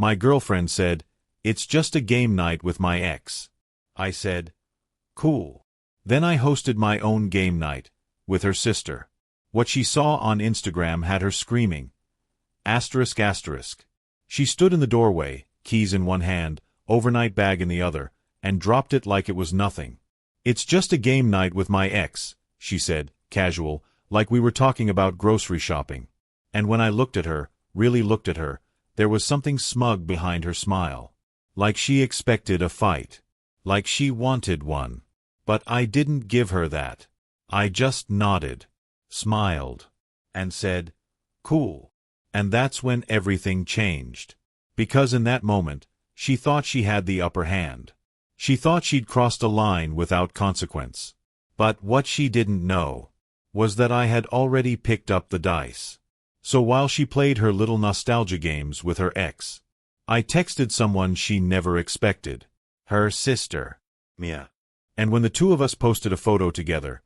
My girlfriend said, "It's just a game night with my ex." I said, "Cool." Then I hosted my own game night, with her sister. What she saw on Instagram had her screaming. Asterisk asterisk. She stood in the doorway, keys in one hand, overnight bag in the other, and dropped it like it was nothing. "It's just a game night with my ex," she said, casual, like we were talking about grocery shopping. And when I looked at her, really looked at her, there was something smug behind her smile. Like she expected a fight. Like she wanted one. But I didn't give her that. I just nodded, smiled, and said, "Cool." And that's when everything changed. Because in that moment, she thought she had the upper hand. She thought she'd crossed a line without consequence. But what she didn't know was that I had already picked up the dice. So while she played her little nostalgia games with her ex, I texted someone she never expected. Her sister, Mia. And when the two of us posted a photo together,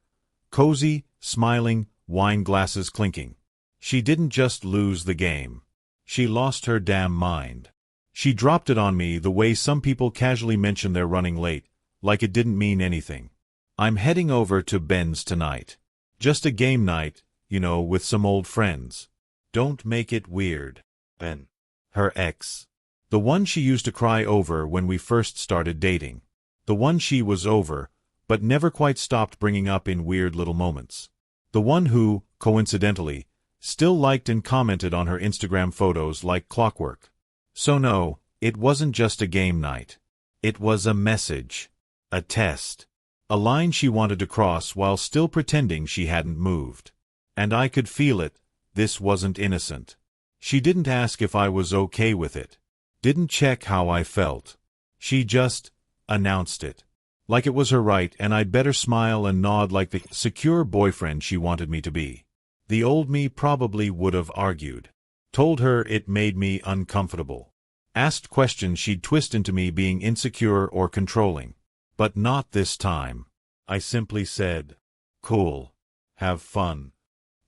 cozy, smiling, wine glasses clinking, she didn't just lose the game. She lost her damn mind. She dropped it on me the way some people casually mention they're running late, like it didn't mean anything. "I'm heading over to Ben's tonight. Just a game night, you know, with some old friends. Don't make it weird." Ben. Her ex. The one she used to cry over when we first started dating. The one she was over, but never quite stopped bringing up in weird little moments. The one who, coincidentally, still liked and commented on her Instagram photos like clockwork. So no, it wasn't just a game night. It was a message. A test. A line she wanted to cross while still pretending she hadn't moved. And I could feel it. This wasn't innocent. She didn't ask if I was okay with it. Didn't check how I felt. She just announced it. Like it was her right and I'd better smile and nod like the secure boyfriend she wanted me to be. The old me probably would have argued. Told her it made me uncomfortable. Asked questions she'd twist into me being insecure or controlling. But not this time. I simply said, "Cool. Have fun."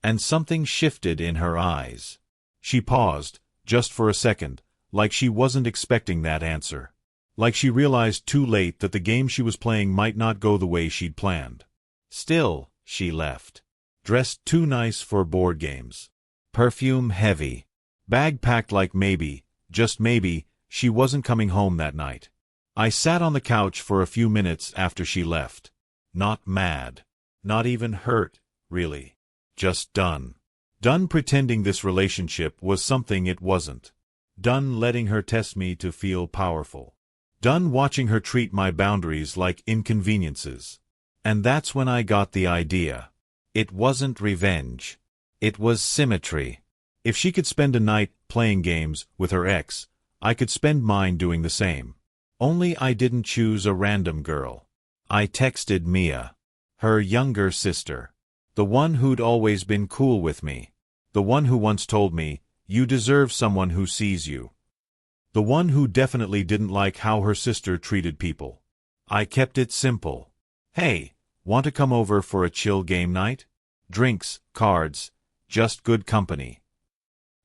And something shifted in her eyes. She paused, just for a second, like she wasn't expecting that answer. Like she realized too late that the game she was playing might not go the way she'd planned. Still, she left. Dressed too nice for board games. Perfume heavy. Bag packed like maybe, just maybe, she wasn't coming home that night. I sat on the couch for a few minutes after she left. Not mad. Not even hurt, really. Just done. Done pretending this relationship was something it wasn't. Done letting her test me to feel powerful. Done watching her treat my boundaries like inconveniences. And that's when I got the idea. It wasn't revenge. It was symmetry. If she could spend a night playing games with her ex, I could spend mine doing the same. Only I didn't choose a random girl. I texted Mia. Her younger sister. The one who'd always been cool with me. The one who once told me, "You deserve someone who sees you." The one who definitely didn't like how her sister treated people. I kept it simple. "Hey, want to come over for a chill game night? Drinks, cards, just good company."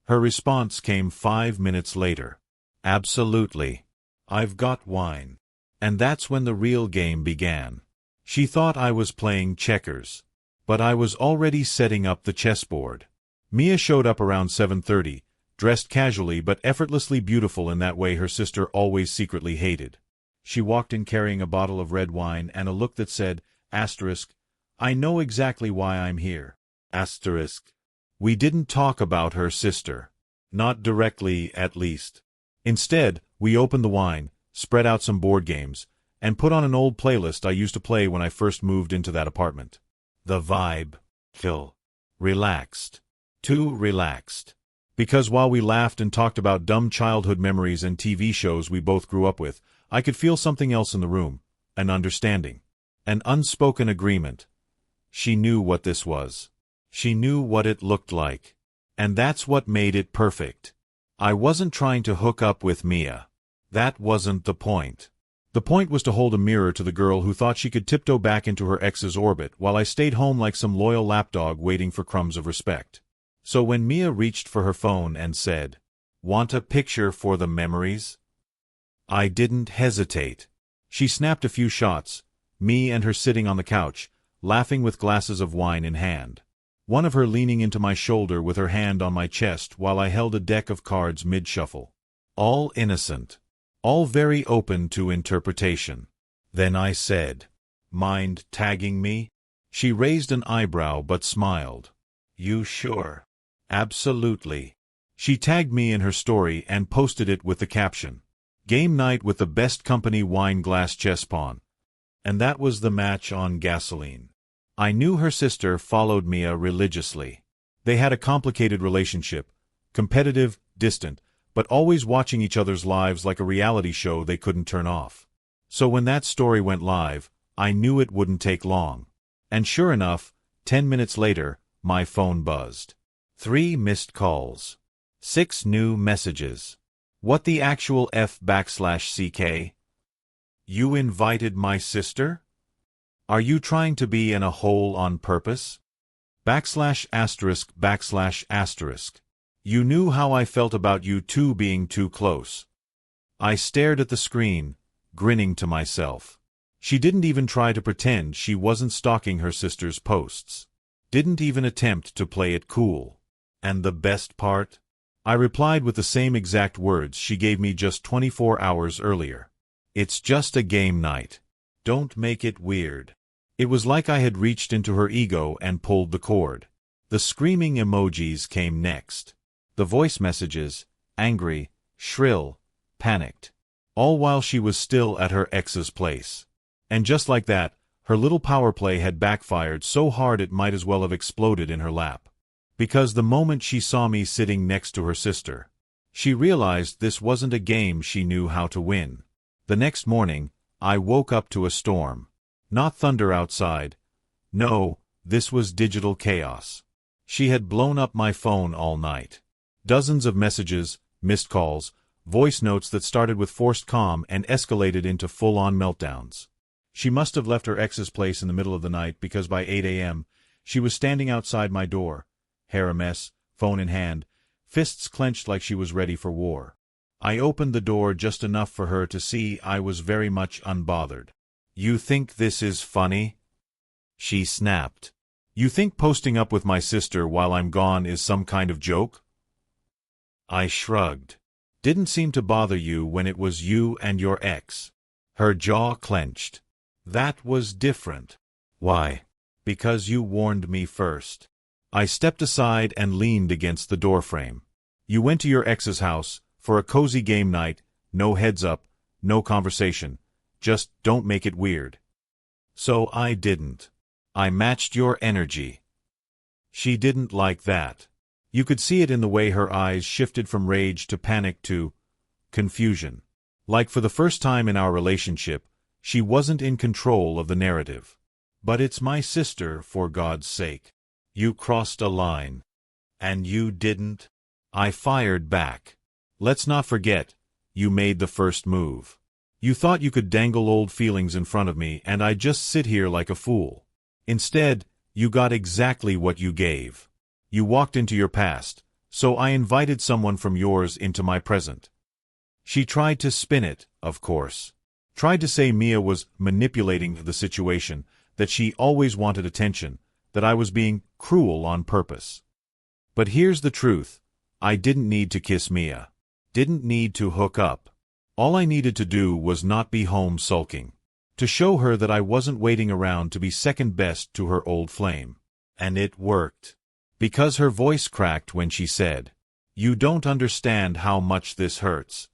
Her response came 5 minutes later. "Absolutely. I've got wine." And that's when the real game began. She thought I was playing checkers. But I was already setting up the chessboard. Mia showed up around 7:30, dressed casually but effortlessly beautiful in that way her sister always secretly hated. She walked in carrying a bottle of red wine and a look that said, asterisk, "I know exactly why I'm here." Asterisk. We didn't talk about her sister. Not directly, at least. Instead, we opened the wine, spread out some board games, and put on an old playlist I used to play when I first moved into that apartment. The vibe. Chill. Relaxed. Too relaxed. Because while we laughed and talked about dumb childhood memories and TV shows we both grew up with, I could feel something else in the room. An understanding. An unspoken agreement. She knew what this was. She knew what it looked like. And that's what made it perfect. I wasn't trying to hook up with Mia. That wasn't the point. The point was to hold a mirror to the girl who thought she could tiptoe back into her ex's orbit while I stayed home like some loyal lapdog waiting for crumbs of respect. So when Mia reached for her phone and said, Want a picture for the memories? I didn't hesitate. She snapped a few shots, me and her sitting on the couch, laughing with glasses of wine in hand. One of her leaning into my shoulder with her hand on my chest while I held a deck of cards mid-shuffle. All innocent. All very open to interpretation. Then I said, "Mind tagging me?" She raised an eyebrow but smiled. "You sure?" "Absolutely." She tagged me in her story and posted it with the caption, "Game night with the best company wine glass chess pawn." And that was the match on gasoline. I knew her sister followed Mia religiously. They had a complicated relationship, competitive, distant, but always watching each other's lives like a reality show they couldn't turn off. So when that story went live, I knew it wouldn't take long. And sure enough, 10 minutes later, my phone buzzed. 3 missed calls. 6 new messages. What the actual F/CK? You invited my sister? Are you trying to be in a hole on purpose? *****. You knew how I felt about you two being too close. I stared at the screen, grinning to myself. She didn't even try to pretend she wasn't stalking her sister's posts. Didn't even attempt to play it cool. And the best part? I replied with the same exact words she gave me just 24 hours earlier. It's just a game night. Don't make it weird. It was like I had reached into her ego and pulled the cord. The screaming emojis came next. The voice messages, angry, shrill, panicked. All while she was still at her ex's place. And just like that, her little power play had backfired so hard it might as well have exploded in her lap. Because the moment she saw me sitting next to her sister, she realized this wasn't a game she knew how to win. The next morning, I woke up to a storm. Not thunder outside. No, this was digital chaos. She had blown up my phone all night. Dozens of messages, missed calls, voice notes that started with forced calm and escalated into full-on meltdowns. She must have left her ex's place in the middle of the night because by 8 a.m., she was standing outside my door, hair a mess, phone in hand, fists clenched like she was ready for war. I opened the door just enough for her to see I was very much unbothered. You think this is funny? She snapped. You think posting up with my sister while I'm gone is some kind of joke? I shrugged. Didn't seem to bother you when it was you and your ex. Her jaw clenched. That was different. Why? Because you warned me first. I stepped aside and leaned against the doorframe. You went to your ex's house for a cozy game night, no heads up, no conversation. Just don't make it weird. So I didn't. I matched your energy. She didn't like that. You could see it in the way her eyes shifted from rage to panic to confusion. Like for the first time in our relationship, she wasn't in control of the narrative. But it's my sister, for God's sake. You crossed a line. And you didn't? I fired back. Let's not forget, you made the first move. You thought you could dangle old feelings in front of me and I'd just sit here like a fool. Instead, you got exactly what you gave. You walked into your past, so I invited someone from yours into my present. She tried to spin it, of course. Tried to say Mia was manipulating the situation, that she always wanted attention, that I was being cruel on purpose. But here's the truth. I didn't need to kiss Mia. Didn't need to hook up. All I needed to do was not be home sulking. To show her that I wasn't waiting around to be second best to her old flame. And it worked. Because her voice cracked when she said, "You don't understand how much this hurts."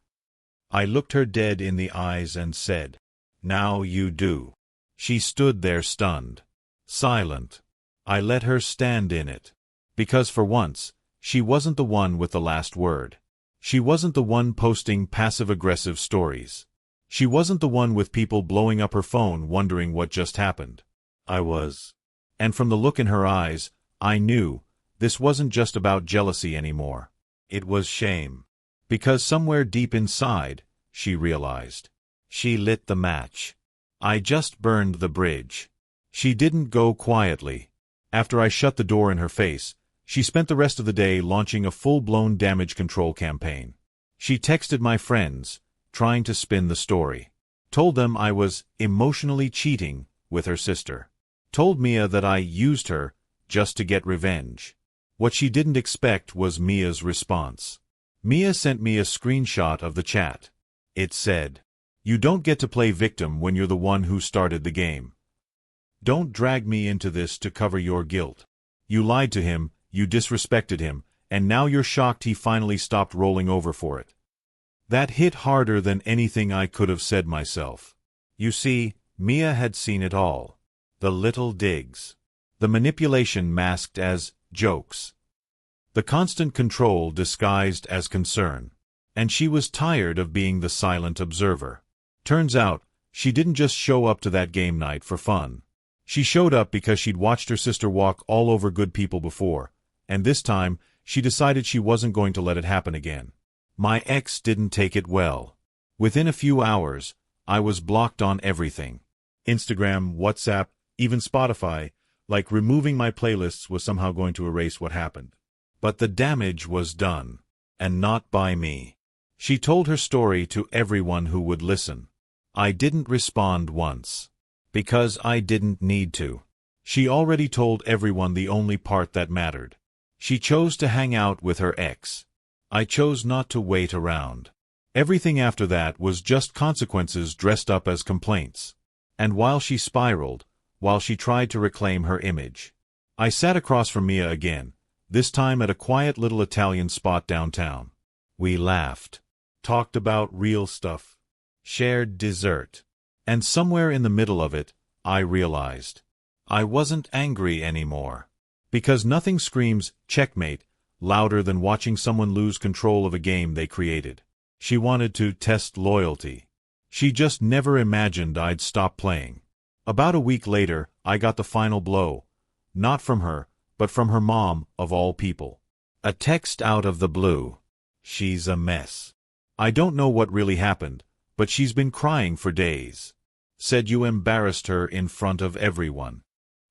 I looked her dead in the eyes and said, "Now you do." She stood there stunned. Silent. I let her stand in it. Because for once, she wasn't the one with the last word. She wasn't the one posting passive-aggressive stories. She wasn't the one with people blowing up her phone wondering what just happened. I was. And from the look in her eyes, I knew this wasn't just about jealousy anymore. It was shame. Because somewhere deep inside, she realized. She lit the match. I just burned the bridge. She didn't go quietly. After I shut the door in her face, she spent the rest of the day launching a full-blown damage control campaign. She texted my friends, trying to spin the story. Told them I was emotionally cheating with her sister. Told Mia that I used her just to get revenge. What she didn't expect was Mia's response. Mia sent me a screenshot of the chat. It said, "You don't get to play victim when you're the one who started the game. Don't drag me into this to cover your guilt. You lied to him, you disrespected him, and now you're shocked he finally stopped rolling over for it." That hit harder than anything I could have said myself. You see, Mia had seen it all. The little digs. The manipulation masked as jokes. The constant control disguised as concern. And she was tired of being the silent observer. Turns out, she didn't just show up to that game night for fun. She showed up because she'd watched her sister walk all over good people before, and this time, she decided she wasn't going to let it happen again. My ex didn't take it well. Within a few hours, I was blocked on everything. Instagram, WhatsApp, even Spotify, like removing my playlists was somehow going to erase what happened. But the damage was done, and not by me. She told her story to everyone who would listen. I didn't respond once. Because I didn't need to. She already told everyone the only part that mattered. She chose to hang out with her ex. I chose not to wait around. Everything after that was just consequences dressed up as complaints. And while she spiraled, while she tried to reclaim her image, I sat across from Mia again, this time at a quiet little Italian spot downtown. We laughed, talked about real stuff, shared dessert. And somewhere in the middle of it, I realized I wasn't angry anymore. Because nothing screams checkmate louder than watching someone lose control of a game they created. She wanted to test loyalty. She just never imagined I'd stop playing. About a week later, I got the final blow. Not from her, but from her mom, of all people. A text out of the blue. "She's a mess. I don't know what really happened, but she's been crying for days. Said you embarrassed her in front of everyone."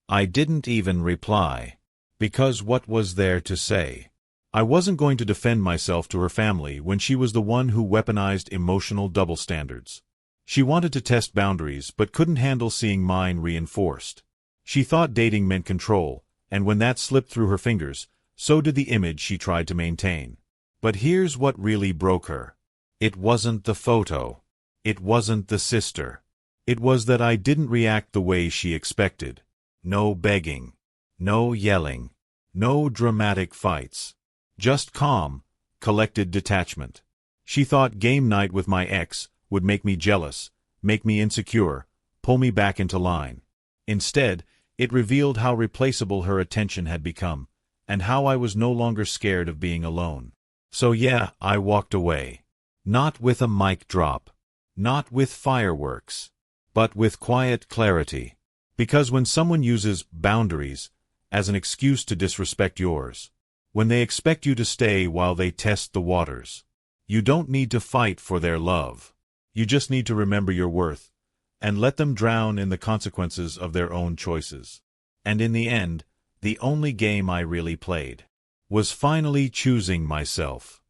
I didn't even reply. Because what was there to say? I wasn't going to defend myself to her family when she was the one who weaponized emotional double standards. She wanted to test boundaries but couldn't handle seeing mine reinforced. She thought dating meant control, and when that slipped through her fingers, so did the image she tried to maintain. But here's what really broke her. It wasn't the photo. It wasn't the sister. It was that I didn't react the way she expected. No begging. No yelling. No dramatic fights. Just calm, collected detachment. She thought game night with my ex would make me jealous, make me insecure, pull me back into line. Instead, it revealed how replaceable her attention had become, and how I was no longer scared of being alone. So yeah, I walked away. Not with a mic drop. Not with fireworks. But with quiet clarity. Because when someone uses boundaries as an excuse to disrespect yours, when they expect you to stay while they test the waters, you don't need to fight for their love. You just need to remember your worth, and let them drown in the consequences of their own choices. And in the end, the only game I really played was finally choosing myself.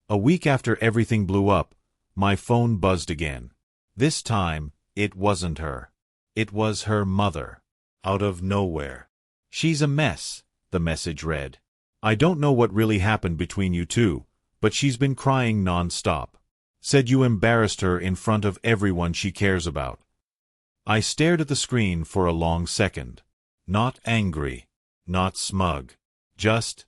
A week after everything blew up, my phone buzzed again. This time, it wasn't her. It was her mother. Out of nowhere. "She's a mess," the message read. "I don't know what really happened between you two, but she's been crying non-stop. Said you embarrassed her in front of everyone she cares about." I stared at the screen for a long second. Not angry. Not smug. Just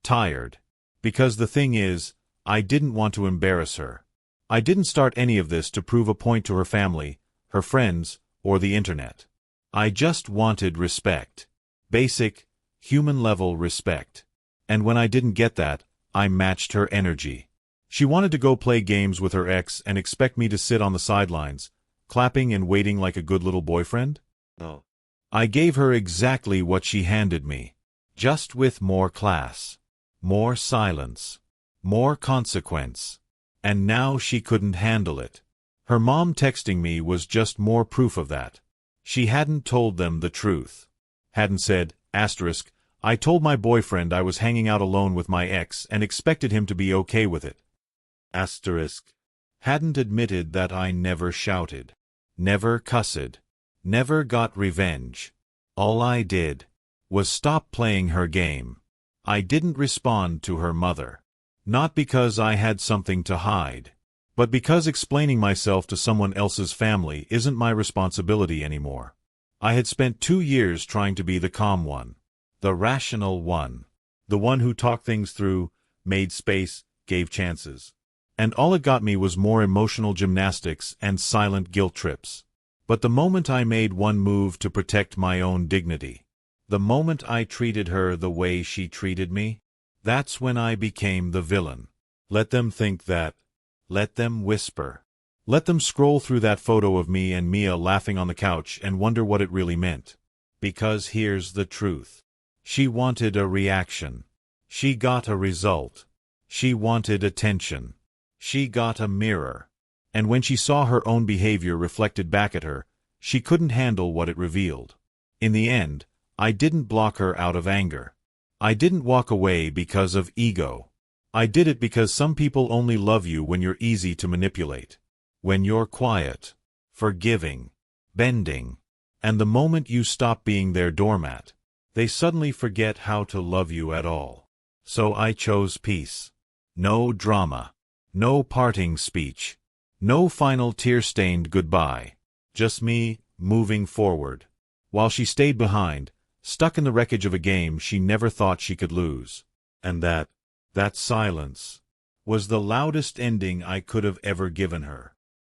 tired. Because the thing is, I didn't want to embarrass her. I didn't start any of this to prove a point to her family, her friends, or the internet. I just wanted respect. Basic, human-level respect. And when I didn't get that, I matched her energy. She wanted to go play games with her ex and expect me to sit on the sidelines, clapping and waiting like a good little boyfriend? No. I gave her exactly what she handed me. Just with more class. More silence. More consequence. And now she couldn't handle it. Her mom texting me was just more proof of that. She hadn't told them the truth. Hadn't said, "I told my boyfriend I was hanging out alone with my ex and expected him to be okay with it." Hadn't admitted that I never shouted, never cussed, never got revenge. All I did was stop playing her game. I didn't respond to her mother. Not because I had something to hide, but because explaining myself to someone else's family isn't my responsibility anymore. I had spent 2 years trying to be the calm one, the rational one, the one who talked things through, made space, gave chances. And all it got me was more emotional gymnastics and silent guilt trips. But the moment I made one move to protect my own dignity, the moment I treated her the way she treated me, that's when I became the villain. Let them think that. Let them whisper. Let them scroll through that photo of me and Mia laughing on the couch and wonder what it really meant. Because here's the truth. She wanted a reaction. She got a result. She wanted attention. She got a mirror. And when she saw her own behavior reflected back at her, she couldn't handle what it revealed. In the end, I didn't block her out of anger. I didn't walk away because of ego. I did it because some people only love you when you're easy to manipulate. When you're quiet, forgiving, bending. And the moment you stop being their doormat, they suddenly forget how to love you at all. So I chose peace. No drama. No parting speech. No final tear-stained goodbye. Just me, moving forward. While she stayed behind, stuck in the wreckage of a game she never thought she could lose. And that silence was the loudest ending I could have ever given her.